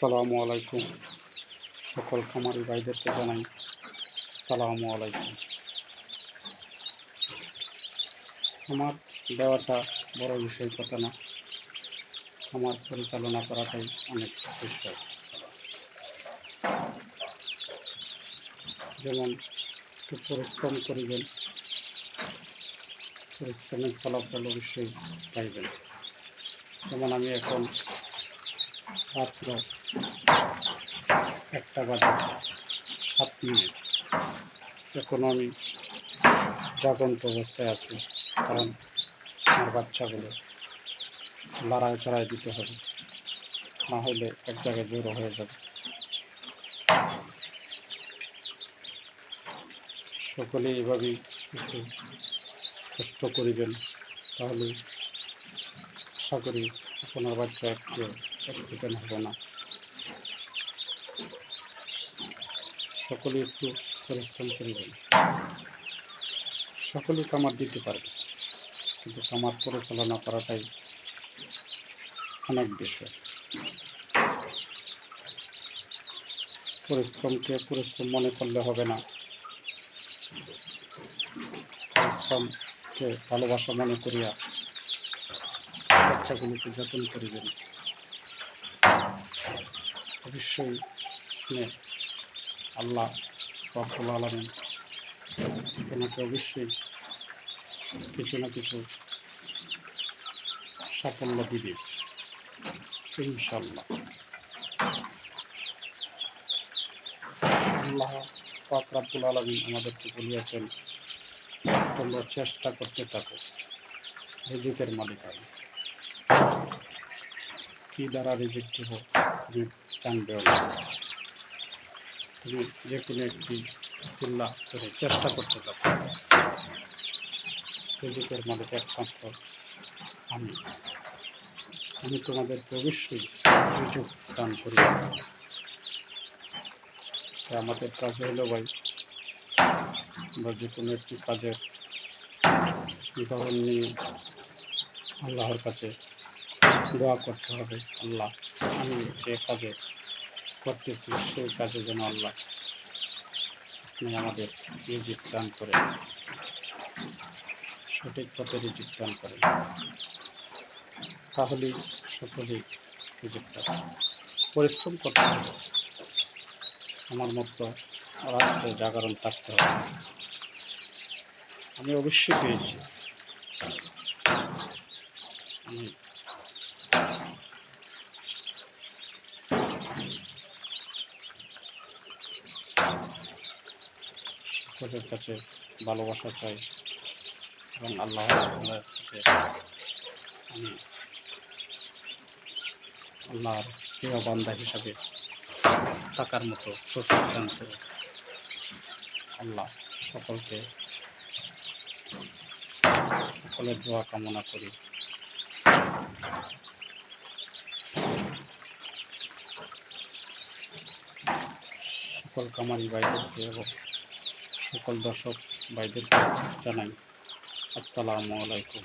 আসসালামু আলাইকুম। সকল খামারি ভাইদেরকে জানাই আসসালামু আলাইকুম। আমার দেওয়াটা বড় বিষয় কথা না, আমার পরিচালনা করাটাই অনেক বিষয়। যেমন একটু পরিশ্রম করিবেন, পরিশ্রমের ফলাফল অবশ্যই পাইবেন। যেমন আমি এখন রাত্র 1:07 এখনও আমি জাগন্ত অবস্থায় আছি, কারণ আমার বাচ্চাগুলো লড়াই চড়াই দিতে হবে, না হলে এক জায়গায় জড়ো হয়ে যাবে। সকলে এভাবেই একটু কষ্ট করিবেন, তাহলে আশা করি আপনার বাচ্চা একটু অ্যাক্সিডেন্ট হবে না। সকলে একটু পরিশ্রম করিবেন। সকলে কামার দিতে পারবে, কিন্তু কামার পরিচালনা করাটাই অনেক বিষয়। পরিশ্রমকে পরিশ্রম মনে করলে হবে না, পরিশ্রমকে ভালোবাসা মনে করিয়া বাচ্চাগুলোকে যত্ন করিবেন। অবশ্যই আল্লাহ রব্বুল আলামিন আপনাকে অবশ্যই কিছু না কিছু সাফল্য দিবে ইনশাল্লাহ। আল্লাহ পাক রব্বুল আলামিন আমাদেরকে বলিয়াছেন, তোমরা চেষ্টা করতে থাকো, রিজিকের মালিক আমি। কি দ্বারা রিজিক দেব তুমি জানবেও না। তুমি যে কোনো একটি চিল্লা করে চেষ্টা করতে থাকো, রিজিকের মালিক একমাত্র আমি। আমি তোমাদেরকে অবশ্যই রিজিক দান করি। আমাদের কাজ হলো ভাই, আমরা যে কোনো একটি কাজের উদাহরণ নিয়ে আল্লাহর কাছে দোয়া করতে হবে, আল্লাহ আমি যে কাজে করতেছি সেই কাজে যেন আল্লাহ আপনি আমাদের রিজিক দান করে, সঠিক পথে রিজিক দান করেন, তাহলেই সকলেই রিজিক পাবে। পরিশ্রম করতে হবে, আমার মতো রাত্রে জাগরণ থাকতে হবে। আমি অবশ্যই পেয়েছি। আমি সকলের কাছে ভালোবাসা চাই এবং আল্লাহর কাছে আমি আল্লাহর প্রিয় বান্দা হিসাবে থাকার মতো প্রতিষ্ঠান করে আল্লাহ সকলের দোয়া কামনা করি। সকল কামারি ভাইদেরকে এবং সকল দর্শক ভাইদেরকে জানাই আসসালামু আলাইকুম।